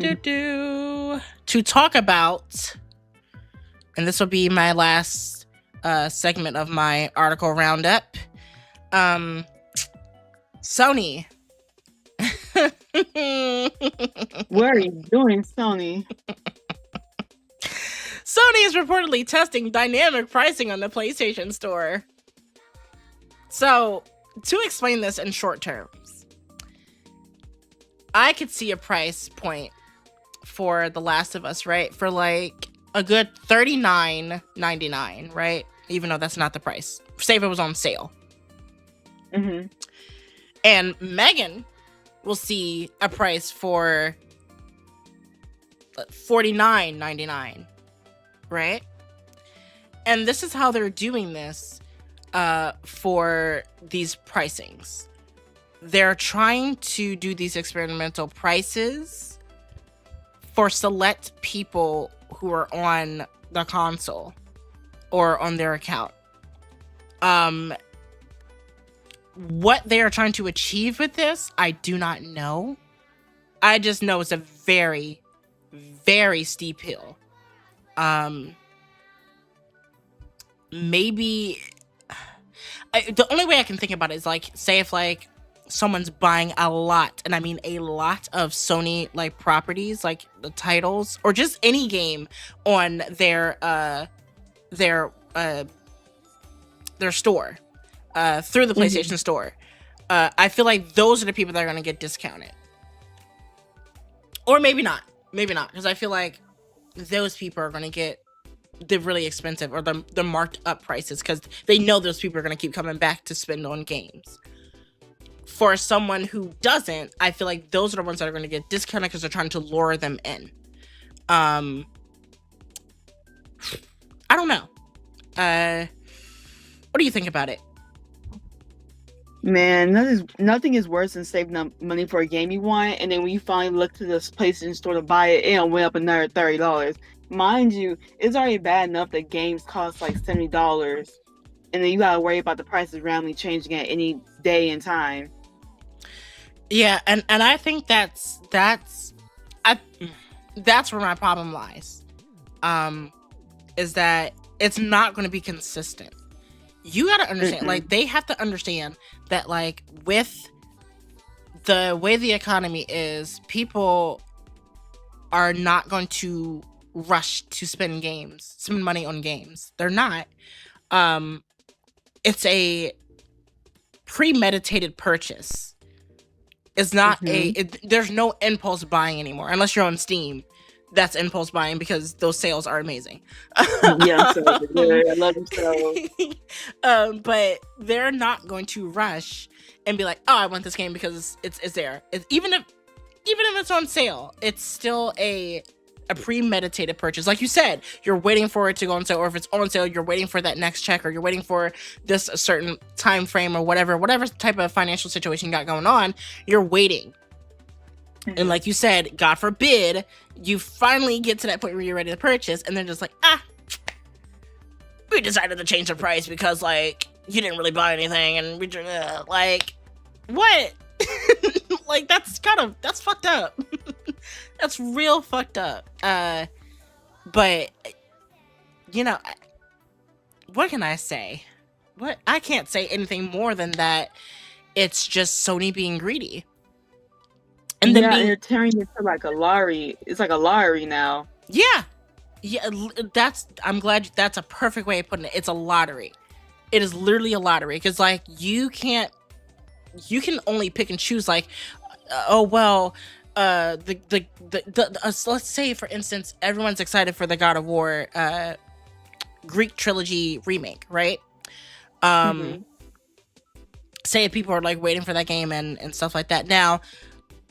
To talk about, and this will be my last segment of my article roundup. Sony. What are you doing, Sony? Sony is reportedly testing dynamic pricing on the PlayStation Store. So, to explain this in short terms, I could see a price point for The Last of Us, right? For like a good $39.99, right? Even though that's not the price. Say if it was on sale. Mm-hmm. And Megan will see a price for $49.99, right? And this is how they're doing this for these pricings. They're trying to do these experimental prices for select people who are on the console or on their account. What they are trying to achieve with this, I do not know. I just know it's a very, very steep hill. Maybe the only way I can think about it is like, say if like someone's buying a lot, and I mean a lot of Sony like properties, like the titles, or just any game on their store, through the PlayStation Store. I feel like those are the people that are going to get discounted. Or maybe not, because I feel like those people are going to get the really expensive or the marked up prices because they know those people are going to keep coming back to spend on games. For someone who doesn't, I feel like those are the ones that are going to get discounted because they're trying to lure them in. I don't know. What do you think about it? Man, nothing is worse than saving money for a game you want, and then when you finally look to this PlayStation Store to buy it, it went up another $30. Mind you, it's already bad enough that games cost like $70, and then you gotta worry about the prices randomly changing at any day and time. Yeah, and I think that's where my problem lies. Is that it's not going to be consistent. You got to understand, like, they have to understand that, like, with the way the economy is, people are not going to rush to spend money on games. They're not. It's a premeditated purchase. It's not there's no impulse buying anymore, unless you're on Steam. That's impulse buying because those sales are amazing. Yeah, I love them so. But they're not going to rush and be like, "Oh, I want this game because it's there." Even if it's on sale, it's still a premeditated purchase. Like you said, you're waiting for it to go on sale, or if it's on sale, you're waiting for that next check, or you're waiting for this a certain time frame, or whatever type of financial situation you got going on. You're waiting. And like you said, God forbid, you finally get to that point where you're ready to purchase, and they're just like, we decided to change the price because, like, you didn't really buy anything, and we like, what? Like, that's fucked up. That's real fucked up. But, you know, what can I say? I can't say anything more than that. It's just Sony being greedy. And then they're tearing it to like a lottery. It's like a lottery now. Yeah. I'm glad that's a perfect way of putting it. It's a lottery. It is literally a lottery because, like, you can only pick and choose. Like, let's say, for instance, everyone's excited for the God of War Greek trilogy remake, right? Say if people are like waiting for that game and stuff like that. Now,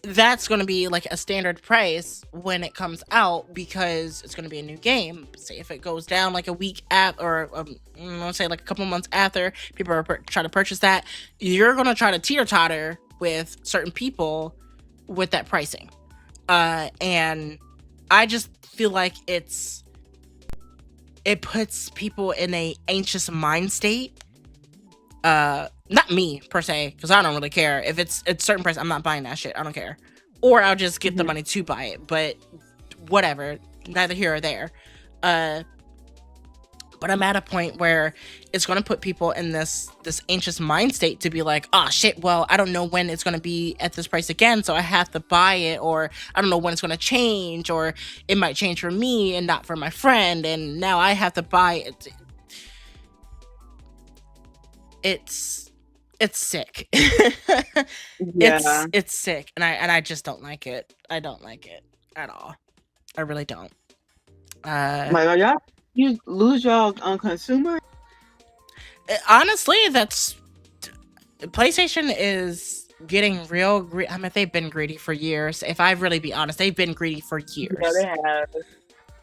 that's going to be like a standard price when it comes out because it's going to be a new game. Say if it goes down like a week or say like a couple months after people are trying to purchase that, you're going to try to teeter-totter with certain people with that pricing. And I just feel like it puts people in a anxious mind state. Not me per se, because I don't really care. If it's a certain price, I'm not buying that shit. I don't care. or I'll just get the money to buy it. But whatever, neither here or there. But I'm at a point where it's going to put people in this anxious mind state to be like, oh shit, well, I don't know when it's going to be at this price again, so I have to buy it, or I don't know when it's going to change, or it might change for me and not for my friend, and now I have to buy it. It's sick. Yeah. It's sick, and I just don't like it. I don't like it at all. I really don't. Yeah. You lose your consumer? Honestly, PlayStation is getting real greedy. I mean, they've been greedy for years. If I really be honest, they've been greedy for years. Yeah, they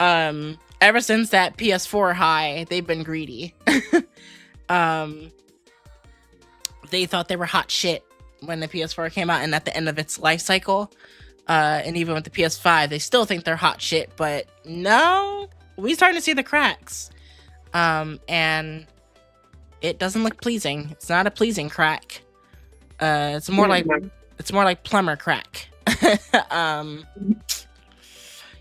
have. Ever since that PS4 high, they've been greedy. They thought they were hot shit when the PS4 came out and at the end of its life cycle. And even with the PS5, they still think they're hot shit, but no, we starting to see the cracks. And it doesn't look pleasing. It's not a pleasing crack. It's more like plumber crack.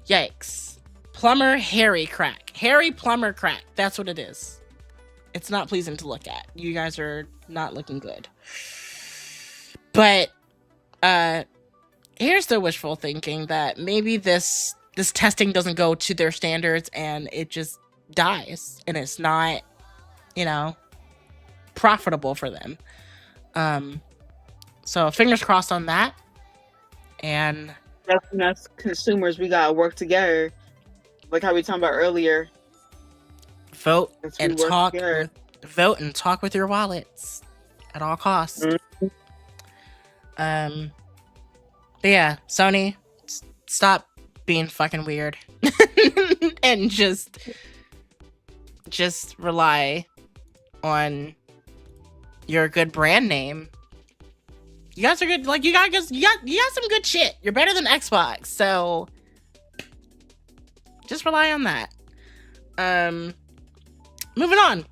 Yikes. Plumber hairy crack. Hairy plumber crack. That's what it is. It's not pleasing to look at. You guys are not looking good. But here's the wishful thinking that maybe this testing doesn't go to their standards and it just dies and it's not, profitable for them. So fingers crossed on that. And that's consumers, we gotta work together. Like how we talked about earlier. Vote and talk with your wallets at all costs. Mm-hmm. But yeah, Sony, stop being fucking weird and just rely on your good brand name. You guys are good. Like you got some good shit. You're better than Xbox, so just rely on that. Moving on.